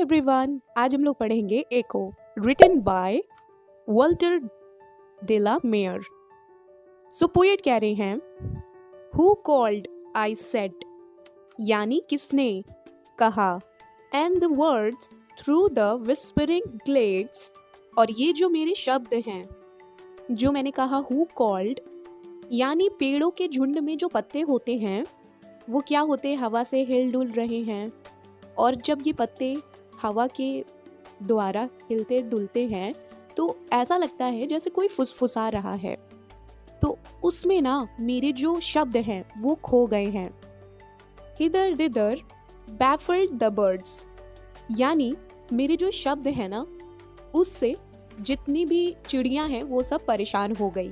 Everyone, आज हम लोग पढ़ेंगे echo written by Walter de la Mare. So poet कह रहे हैं, हु कॉल्ड आई सेड, यानी किसने कहा, and the words through the whispering glades, और ये जो मेरे शब्द हैं, जो मैंने कहा हु कॉल्ड, यानी पेड़ों के झुंड में जो पत्ते होते हैं वो क्या होते हैं, हवा से हिल डुल रहे हैं। और जब ये पत्ते हवा के द्वारा हिलते डुलते हैं तो ऐसा लगता है जैसे कोई फुसफुसा रहा है। तो उसमें ना मेरे जो शब्द हैं वो खो गए हैं। हिदर दिदर बैफल्ड द बर्ड्स, यानी मेरे जो शब्द हैं ना उससे जितनी भी चिड़ियां हैं वो सब परेशान हो गई।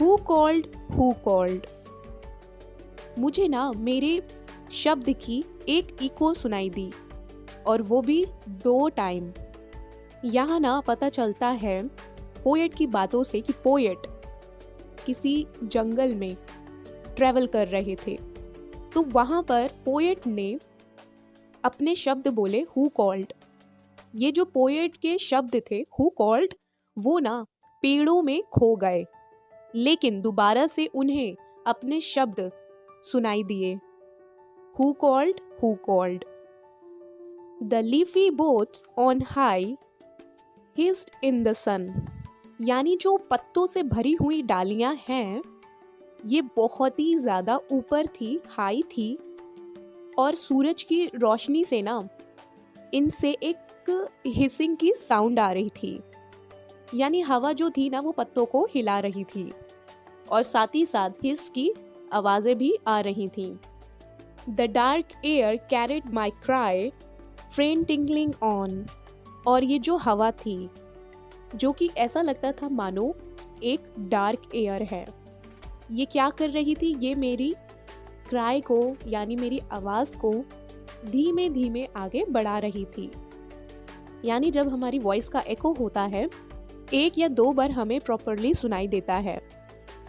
हु कॉल्ड, मुझे ना मेरे शब्द की एक इको सुनाई दी, और वो भी 2 टाइम। यहाँ ना पता चलता है पोएट की बातों से कि पोएट किसी जंगल में ट्रैवल कर रहे थे, तो वहाँ पर पोएट ने अपने शब्द बोले हु कॉल्ड। ये जो पोएट के शब्द थे हु कॉल्ड, वो ना पेड़ों में खो गए, लेकिन दोबारा से उन्हें अपने शब्द सुनाई दिए। Who called? The leafy boats on high hissed in the sun, यानी जो पत्तों से भरी हुई डालियां हैं ये बहुत ही ज़्यादा ऊपर थी, हाई थी, और सूरज की रोशनी से ना इनसे एक हिसिंग की साउंड आ रही थी, यानी हवा जो थी ना वो पत्तों को हिला रही थी, और साथ ही साथ हिस की आवाज़ें भी आ रही थीं। The dark air carried my cry, faint tingling on, और ये जो हवा थी जो कि ऐसा लगता था मानो एक डार्क एयर है, ये क्या कर रही थी, ये मेरी क्राई को यानी मेरी आवाज़ को धीमे धीमे आगे बढ़ा रही थी। यानी जब हमारी वॉइस का एको होता है 1 या 2 बार हमें प्रॉपरली सुनाई देता है,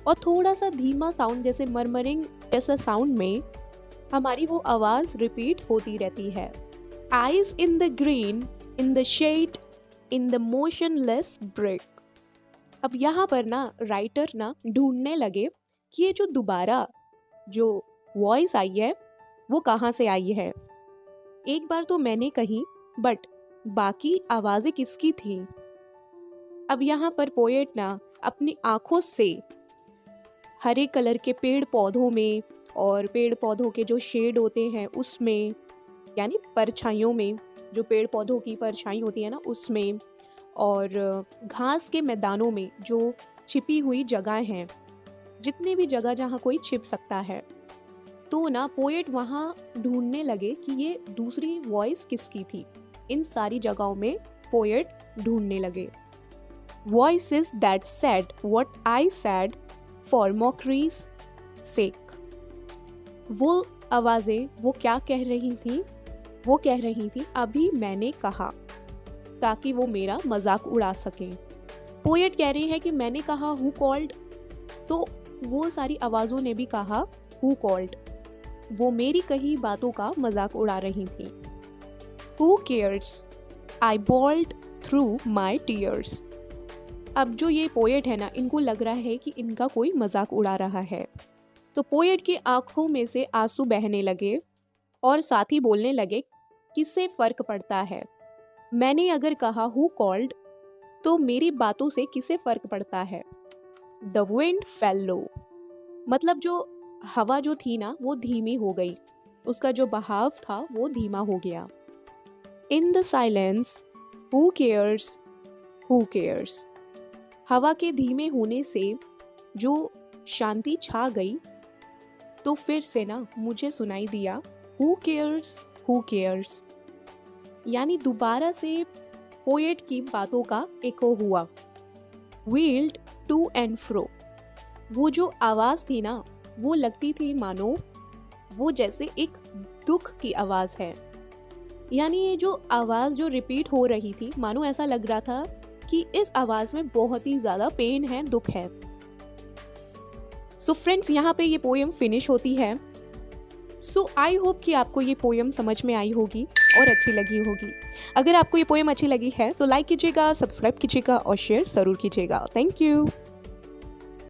और थोड़ा सा धीमा साउंड जैसे मरमरिंग जैसा साउंड में हमारी वो आवाज रिपीट होती रहती है। Eyes in the green, in the shade, in the motionless brick. अब यहाँ पर ना राइटर ना ढूंढने लगे कि ये जो दोबारा जो वॉइस आई है वो कहाँ से आई है। एक बार तो मैंने कही, बट बाकी आवाजें किसकी थी। अब यहाँ पर पोएट ना अपनी आंखों से हरे कलर के पेड़ पौधों में और पेड़ पौधों के जो शेड होते हैं उसमें, यानी परछाइयों में, जो पेड़ पौधों की परछाई होती है ना उसमें, और घास के मैदानों में जो छिपी हुई जगह हैं, जितनी भी जगह जहाँ कोई छिप सकता है, तो ना पोएट वहाँ ढूंढने लगे कि ये दूसरी वॉइस किसकी थी। इन सारी जगहों में पोएट ढूंढने लगे। Voices that said what I said for mockery's sake, वो आवाज़ें वो क्या कह रही थी, वो कह रही थी अभी मैंने कहा, ताकि वो मेरा मजाक उड़ा सकें। पोएट कह रही है कि मैंने कहा हु कॉल्ड, तो वो सारी आवाज़ों ने भी कहा हु कॉल्ड, वो मेरी कही बातों का मजाक उड़ा रही थी। Who cares, I bawled through my tears. अब जो ये पोएट है ना, इनको लग रहा है कि इनका कोई मजाक उड़ा रहा है, तो पोएट की आंखों में से आंसू बहने लगे और साथ ही बोलने लगे, किससे फर्क पड़ता है, मैंने अगर कहा हु कॉल्ड तो मेरी बातों से किसे फर्क पड़ता है। द विंड फेल लो, मतलब जो हवा जो थी ना वो धीमी हो गई, उसका जो बहाव था वो धीमा हो गया। In the silence who cares, हवा के धीमे होने से जो शांति छा गई, तो फिर से ना मुझे सुनाई दिया हु केयर्स, यानी दोबारा से पोएट की बातों का एको हुआ। व्हील्ड टू एंड फ्रो, वो जो आवाज़ थी ना वो लगती थी मानो वो जैसे एक दुख की आवाज़ है, यानी ये जो आवाज़ जो रिपीट हो रही थी मानो ऐसा लग रहा था कि इस आवाज़ में बहुत ही ज़्यादा पेन है, दुख है। सो फ्रेंड्स, यहाँ पे ये पोएम फिनिश होती है। सो आई होप कि आपको ये पोएम समझ में आई होगी, और अच्छी लगी होगी। अगर आपको ये पोएम अच्छी लगी है तो लाइक कीजिएगा, सब्सक्राइब कीजिएगा और शेयर ज़रूर कीजिएगा। Thank you.